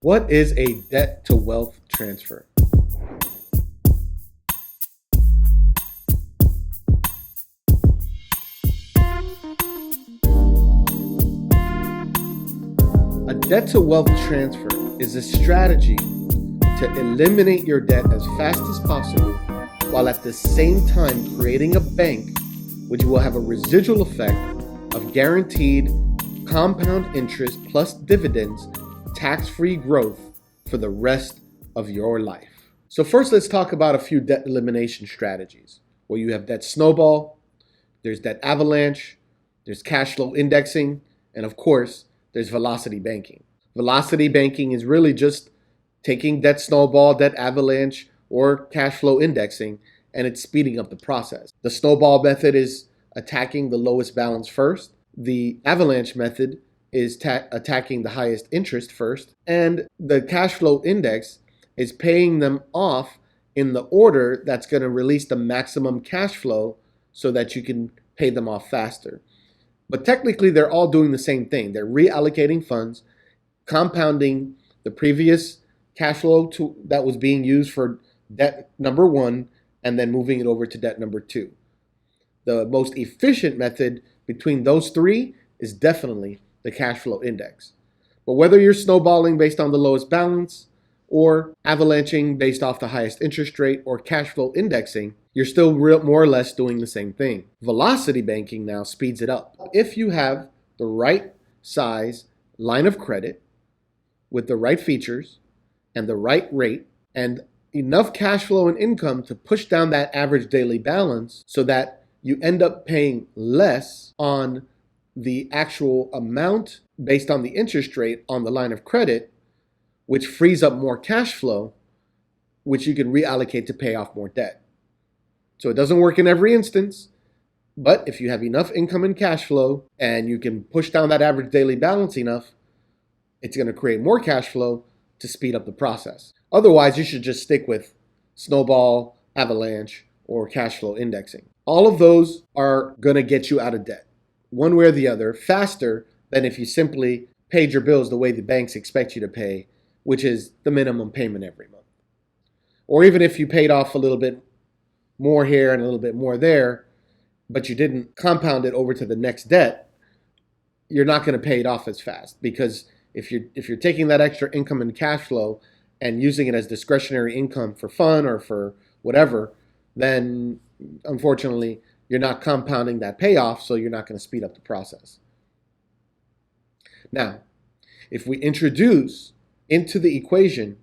What is a debt to wealth transfer? A debt to wealth transfer is a strategy to eliminate your debt as fast as possible while at the same time creating a bank which will have a residual effect of guaranteed compound interest plus dividends, tax-free growth for the rest of your life. So first, let's talk about a few debt elimination strategies. Well, you have debt snowball, there's debt avalanche, there's cash flow indexing, and of course, there's velocity banking. Velocity banking is really just taking debt snowball, debt avalanche, or cash flow indexing, and it's speeding up the process. The snowball method is attacking the lowest balance first. The avalanche method is attacking the highest interest first. And the cash flow index is paying them off in the order that's going to release the maximum cash flow so that you can pay them off faster. But technically, they're all doing the same thing. They're reallocating funds, compounding the previous cash flow that was being used for debt number one, and then moving it over to debt number two. The most efficient method between those three is definitely the cash flow index. But whether you're snowballing based on the lowest balance, or avalanching based off the highest interest rate, or cash flow indexing, you're still more or less doing the same thing. Velocity banking now speeds it up. If you have the right size line of credit with the right features and the right rate and enough cash flow and income to push down that average daily balance so that you end up paying less on the actual amount based on the interest rate on the line of credit, which frees up more cash flow, which you can reallocate to pay off more debt. So it doesn't work in every instance, but if you have enough income and cash flow and you can push down that average daily balance enough, it's going to create more cash flow to speed up the process. Otherwise, you should just stick with snowball, avalanche, or cash flow indexing. All of those are going to get you out of debt, one way or the other, faster than if you simply paid your bills the way the banks expect you to pay, which is the minimum payment every month. Or even if you paid off a little bit more here and a little bit more there, but you didn't compound it over to the next debt, you're not going to pay it off as fast, because if you're taking that extra income and cash flow and using it as discretionary income for fun or for whatever, then unfortunately you're not compounding that payoff, so you're not going to speed up the process. Now, if we introduce into the equation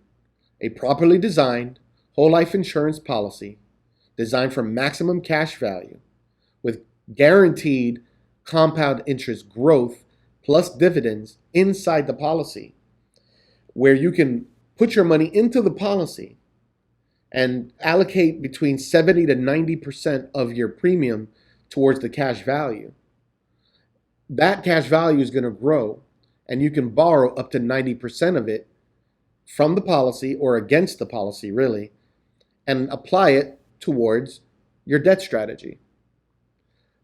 a properly designed whole life insurance policy designed for maximum cash value with guaranteed compound interest growth plus dividends inside the policy, where you can put your money into the policy and allocate between 70 to 90% of your premium towards the cash value. That cash value is going to grow, and you can borrow up to 90% of it from the policy or against the policy, really, and apply it towards your debt strategy.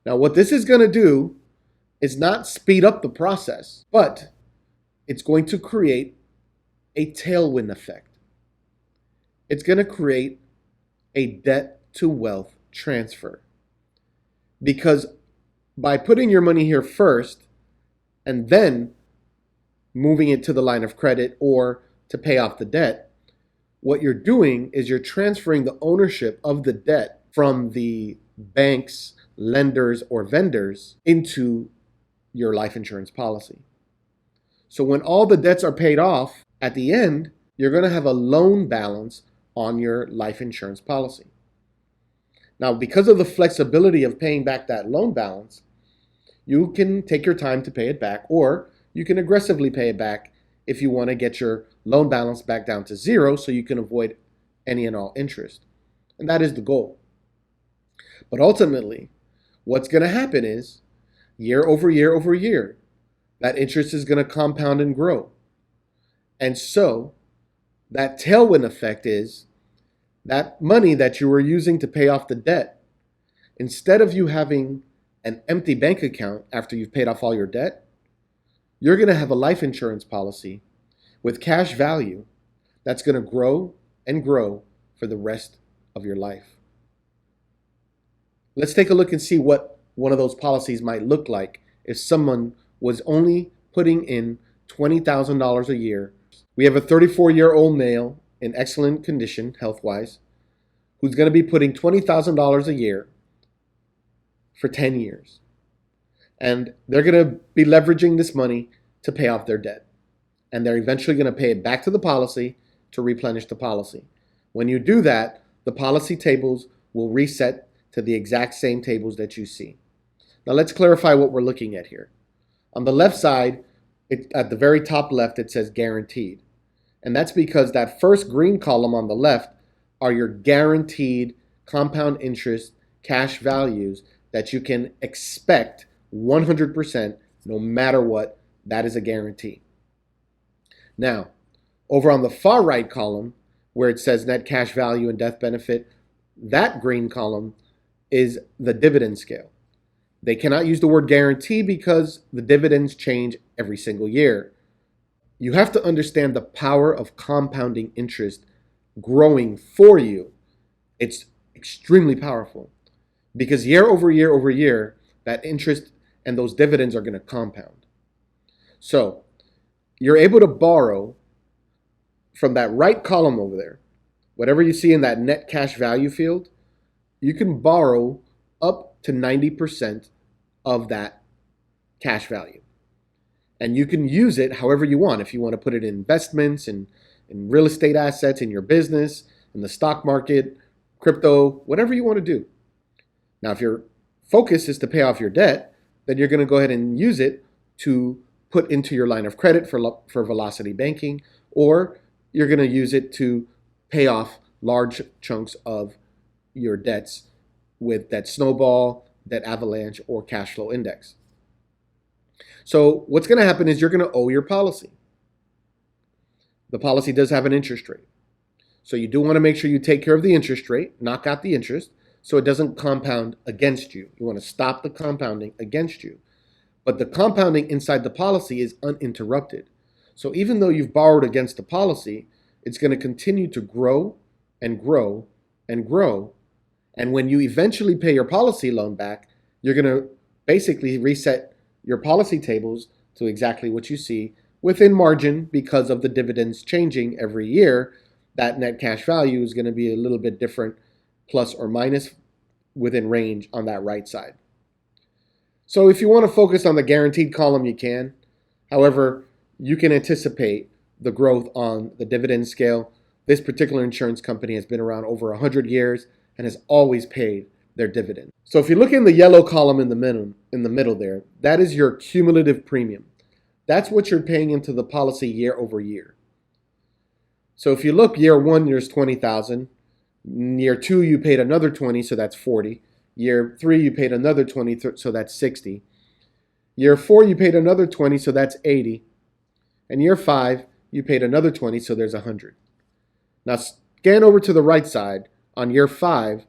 Now, what this is going to do is not speed up the process, but it's going to create a tailwind effect. It's going to create a debt to wealth transfer. Because by putting your money here first and then moving it to the line of credit or to pay off the debt, what you're doing is you're transferring the ownership of the debt from the banks, lenders, or vendors into your life insurance policy. So when all the debts are paid off, at the end, you're going to have a loan balance on your life insurance policy. Now, because of the flexibility of paying back that loan balance, you can take your time to pay it back, or you can aggressively pay it back if you want to get your loan balance back down to zero so you can avoid any and all interest. And that is the goal. But ultimately, what's going to happen is year over year over year, that interest is going to compound and grow. And so that tailwind effect is that money that you were using to pay off the debt, instead of you having an empty bank account after you've paid off all your debt, you're going to have a life insurance policy with cash value that's going to grow and grow for the rest of your life. Let's take a look and see what one of those policies might look like if someone was only putting in $20,000 a year. We have a 34-year-old male in excellent condition health-wise who's going to be putting $20,000 a year for 10 years. And they're going to be leveraging this money to pay off their debt. And they're eventually going to pay it back to the policy to replenish the policy. When you do that, the policy tables will reset to the exact same tables that you see. Now let's clarify what we're looking at here. On the left side, at the very top left, it says guaranteed. And that's because that first green column on the left are your guaranteed compound interest cash values that you can expect 100% no matter what. That is a guarantee. Now, over on the far right column, where it says net cash value and death benefit, that green column is the dividend scale. They cannot use the word guarantee because the dividends change every single year. You have to understand the power of compounding interest growing for you. It's extremely powerful because year over year, that interest and those dividends are going to compound. So you're able to borrow from that right column over there, whatever you see in that net cash value field, you can borrow up to 90% of that cash value. And you can use it however you want. If you want to put it in investments and in real estate assets, in your business, in the stock market, crypto, whatever you want to do. Now, if your focus is to pay off your debt, then you're going to go ahead and use it to put into your line of credit for velocity banking, or you're going to use it to pay off large chunks of your debts with that snowball, that avalanche, or cash flow index. So what's going to happen is you're going to owe your policy. The policy does have an interest rate. So you do want to make sure you take care of the interest rate, knock out the interest, so it doesn't compound against you. You want to stop the compounding against you. But the compounding inside the policy is uninterrupted. So even though you've borrowed against the policy, it's going to continue to grow and grow and grow. And when you eventually pay your policy loan back, you're going to basically reset your policy tables to exactly what you see within margin because of the dividends changing every year. That net cash value is going to be a little bit different, plus or minus within range on that right side. So if you want to focus on the guaranteed column, you can. However, you can anticipate the growth on the dividend scale. This particular insurance company has been around over 100 years and has always paid their dividend. So if you look in the yellow column in the middle there, that is your cumulative premium. That's what you're paying into the policy year over year. So if you look, year one, there's 20,000. Year two, you paid another 20, so that's 40. Year three, you paid another 20, so that's 60. Year four, you paid another 20, so that's 80. And year five, you paid another 20, so there's 100. Now scan over to the right side. On year five,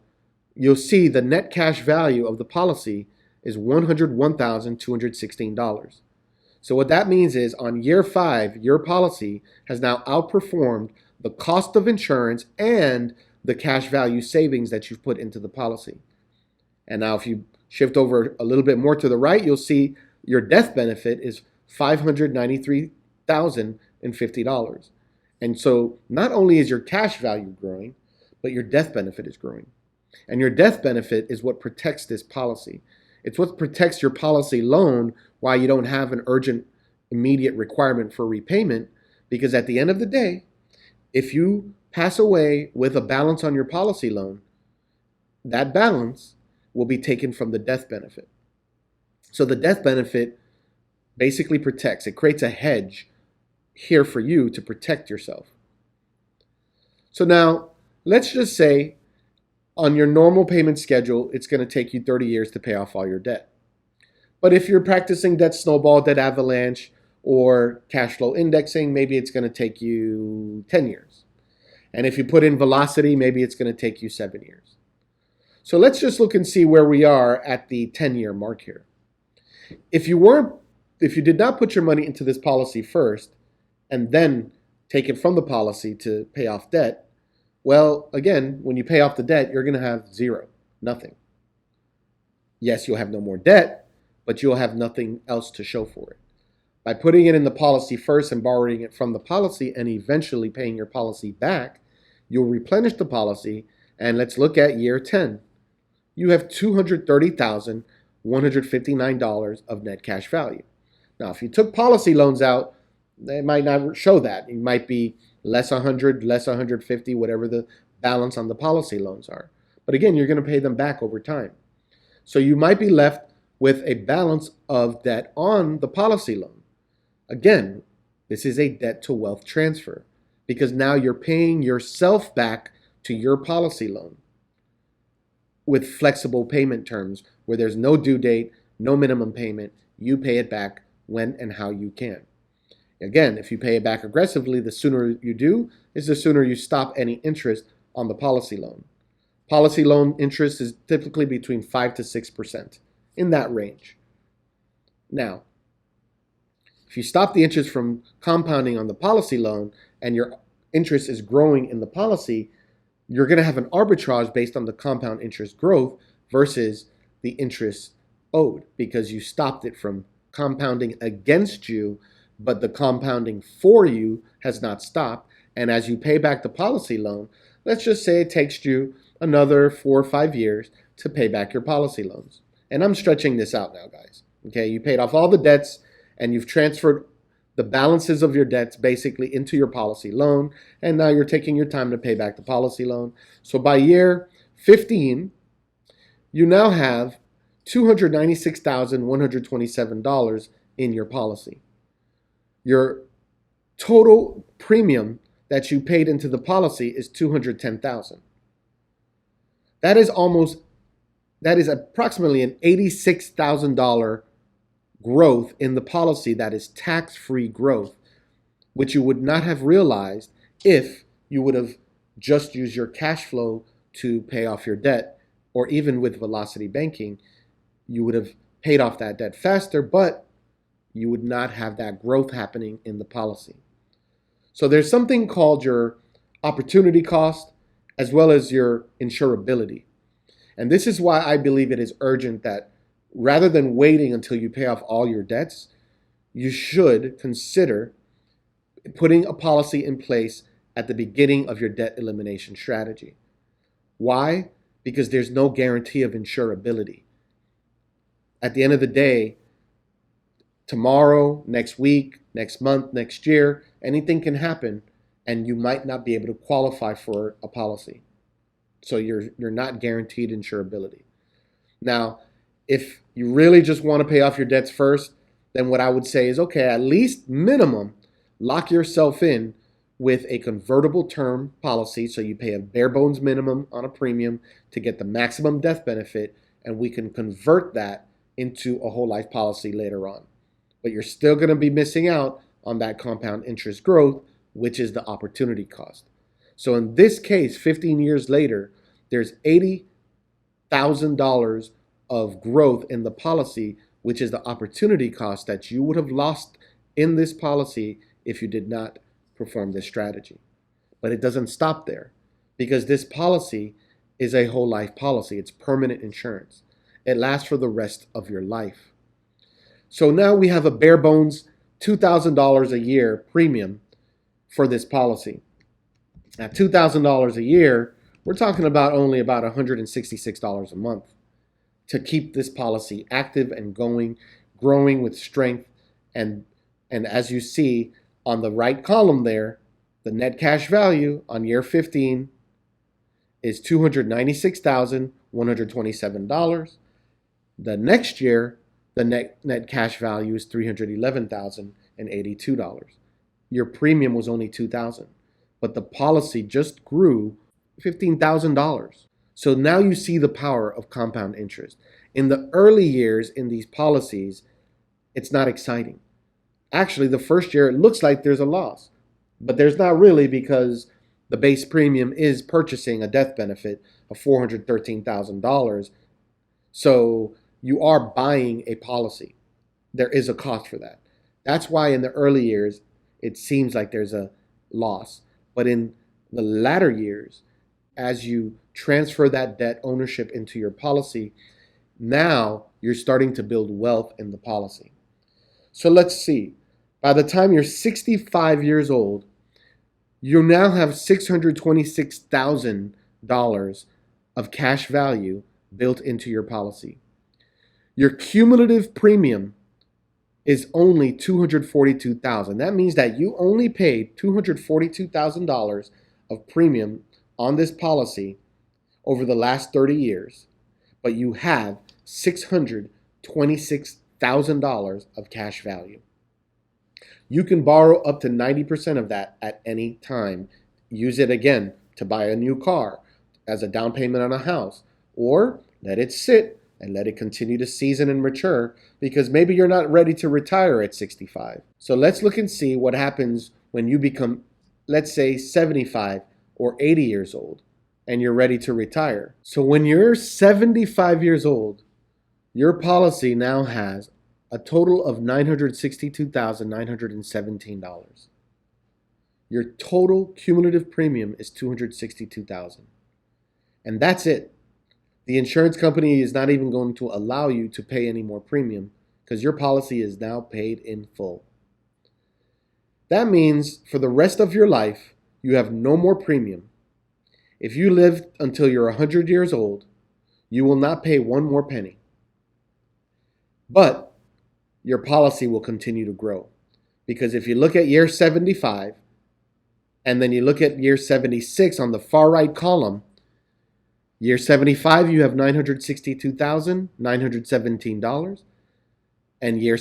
you'll see the net cash value of the policy is $101,216. So what that means is on year five, your policy has now outperformed the cost of insurance and the cash value savings that you've put into the policy. And now if you shift over a little bit more to the right, you'll see your death benefit is $593,050. And so not only is your cash value growing, but your death benefit is growing. And your death benefit is what protects this policy. It's what protects your policy loan while you don't have an urgent, immediate requirement for repayment. Because at the end of the day, if you pass away with a balance on your policy loan, that balance will be taken from the death benefit. So the death benefit basically protects. It creates a hedge here for you to protect yourself. So now, let's just say on your normal payment schedule, it's going to take you 30 years to pay off all your debt. But if you're practicing debt snowball, debt avalanche, or cash flow indexing, maybe it's going to take you 10 years. And if you put in velocity, maybe it's going to take you 7 years. So let's just look and see where we are at the 10-year mark here. If you did not put your money into this policy first and then taken from the policy to pay off debt, well, again, when you pay off the debt, you're going to have zero, nothing. Yes, you'll have no more debt, but you'll have nothing else to show for it. By putting it in the policy first and borrowing it from the policy and eventually paying your policy back, you'll replenish the policy. And let's look at year 10. You have $230,159 of net cash value. Now, if you took policy loans out, they might not show that. It might be less 100, less 150, whatever the balance on the policy loans are. But again, you're going to pay them back over time. So you might be left with a balance of debt on the policy loan. Again, this is a debt to wealth transfer because now you're paying yourself back to your policy loan with flexible payment terms where there's no due date, no minimum payment. You pay it back when and how you can. Again, if you pay it back aggressively, the sooner you do is the sooner you stop any interest on the policy loan. Policy loan interest is typically between 5 to 6%, in that range. Now, if you stop the interest from compounding on the policy loan and your interest is growing in the policy, you're going to have an arbitrage based on the compound interest growth versus the interest owed because you stopped it from compounding against you, but the compounding for you has not stopped. And as you pay back the policy loan, let's just say it takes you another 4 or 5 years to pay back your policy loans. And I'm stretching this out now, guys. Okay, you paid off all the debts and you've transferred the balances of your debts basically into your policy loan. And now you're taking your time to pay back the policy loan. So by year 15, you now have $296,127 in your policy. Your total premium that you paid into the policy is $210,000. That is approximately an $86,000 growth in the policy that is tax-free growth, which you would not have realized if you would have just used your cash flow to pay off your debt, or even with velocity banking, you would have paid off that debt faster, but you would not have that growth happening in the policy. So there's something called your opportunity cost as well as your insurability. And this is why I believe it is urgent that rather than waiting until you pay off all your debts, you should consider putting a policy in place at the beginning of your debt elimination strategy. Why? Because there's no guarantee of insurability. At the end of the day, tomorrow, next week, next month, next year, anything can happen and you might not be able to qualify for a policy. So you're not guaranteed insurability. Now, if you really just want to pay off your debts first, then what I would say is, okay, at least minimum, lock yourself in with a convertible term policy so you pay a bare bones minimum on a premium to get the maximum death benefit, and we can convert that into a whole life policy later on. But you're still going to be missing out on that compound interest growth, which is the opportunity cost. So in this case, 15 years later, there's $80,000 of growth in the policy, which is the opportunity cost that you would have lost in this policy if you did not perform this strategy. But it doesn't stop there because this policy is a whole life policy. It's permanent insurance. It lasts for the rest of your life. So now we have a bare bones $2,000 a year premium for this policy. At $2,000 a year, we're talking about only about $166 a month to keep this policy active and going, growing with strength. And as you see on the right column there, the net cash value on year 15 is $296,127. The next year, the net cash value is $311,082. Your premium was only $2,000, but the policy just grew $15,000. So now you see the power of compound interest. In the early years in these policies, it's not exciting. Actually, the first year, it looks like there's a loss, but there's not really because the base premium is purchasing a death benefit of $413,000. So you are buying a policy. There is a cost for that. That's why in the early years, it seems like there's a loss. But in the latter years, as you transfer that debt ownership into your policy, now you're starting to build wealth in the policy. So let's see. By the time you're 65 years old, you now have $626,000 of cash value built into your policy. Your cumulative premium is only $242,000. That means that you only paid $242,000 of premium on this policy over the last 30 years, but you have $626,000 of cash value. You can borrow up to 90% of that at any time. Use it again to buy a new car, as a down payment on a house, or let it sit and let it continue to season and mature, because maybe you're not ready to retire at 65. So let's look and see what happens when you become, let's say, 75 or 80 years old and you're ready to retire. So when you're 75 years old, your policy now has a total of $962,917. Your total cumulative premium is $262,000. And that's it. The insurance company is not even going to allow you to pay any more premium because your policy is now paid in full. That means for the rest of your life, you have no more premium. If you live until you're 100 years old, you will not pay one more penny. But your policy will continue to grow. Because if you look at year 75, and then you look at year 76 on the far right column, year 75, you have $962,917. And year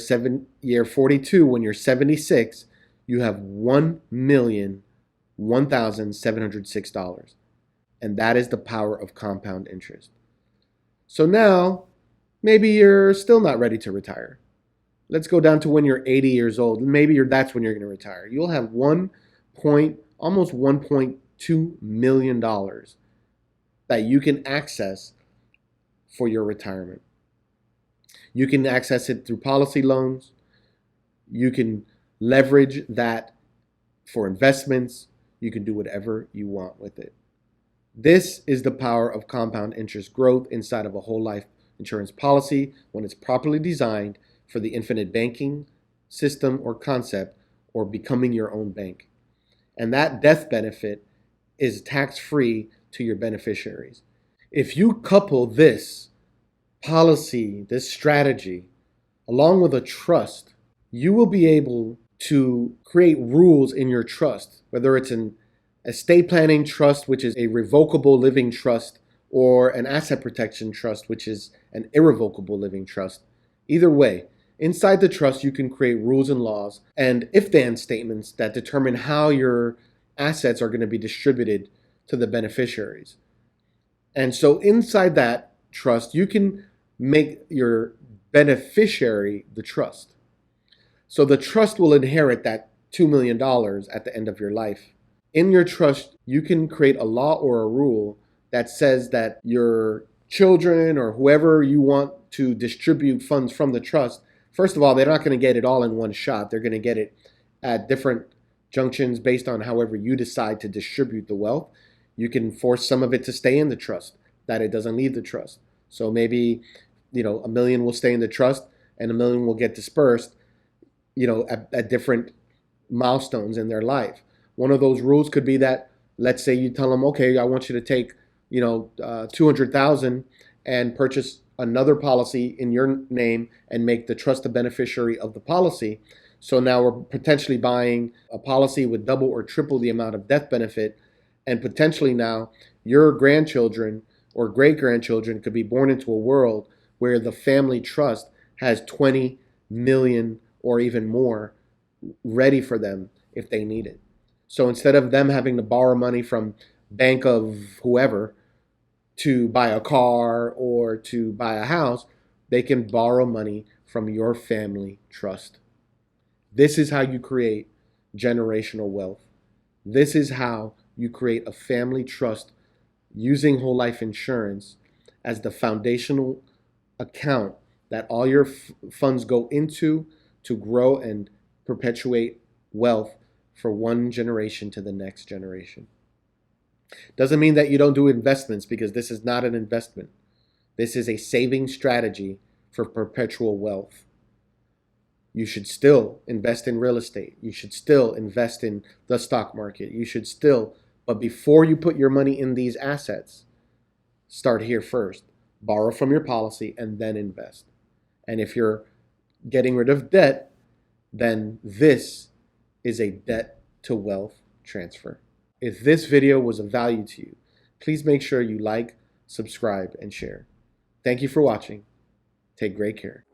42, when you're 76, you have $1,001,706. And that is the power of compound interest. So now, maybe you're still not ready to retire. Let's go down to when you're 80 years old. Maybe that's when you're going to retire. You'll have almost $1.2 million that you can access for your retirement. You can access it through policy loans. You can leverage that for investments. You can do whatever you want with it. This is the power of compound interest growth inside of a whole life insurance policy when it's properly designed for the infinite banking system or concept, or becoming your own bank. And that death benefit is tax-free to your beneficiaries. If you couple this policy, this strategy, along with a trust, you will be able to create rules in your trust, whether it's an estate planning trust, which is a revocable living trust, or an asset protection trust, which is an irrevocable living trust. Either way, inside the trust, you can create rules and laws and if-then statements that determine how your assets are going to be distributed to the beneficiaries. And so inside that trust, you can make your beneficiary the trust. So the trust will inherit that $2 million at the end of your life. In your trust, you can create a law or a rule that says that your children or whoever you want to distribute funds from the trust, first of all, they're not going to get it all in one shot. They're going to get it at different junctions based on however you decide to distribute the wealth. You can force some of it to stay in the trust, that it doesn't leave the trust. So maybe, $1 million will stay in the trust and $1 million will get dispersed, at different milestones in their life. One of those rules could be that, let's say you tell them, okay, I want you to take, $200,000 and purchase another policy in your name and make the trust the beneficiary of the policy. So now we're potentially buying a policy with double or triple the amount of death benefit, and potentially now your grandchildren or great-grandchildren could be born into a world where the family trust has 20 million or even more ready for them if they need it. So instead of them having to borrow money from bank of whoever to buy a car or to buy a house, they can borrow money from your family trust. This is how you create generational wealth. This is how you create a family trust using whole life insurance as the foundational account that all your funds go into to grow and perpetuate wealth for one generation to the next generation. Doesn't mean that you don't do investments, because this is not an investment. This is a saving strategy for perpetual wealth. You should still invest in real estate. You should still invest in the stock market. You should still, but before you put your money in these assets, start here first. Borrow from your policy and then invest. And if you're getting rid of debt, then this is a debt to wealth transfer. If this video was of value to you, please make sure you like, subscribe, and share. Thank you for watching. Take great care.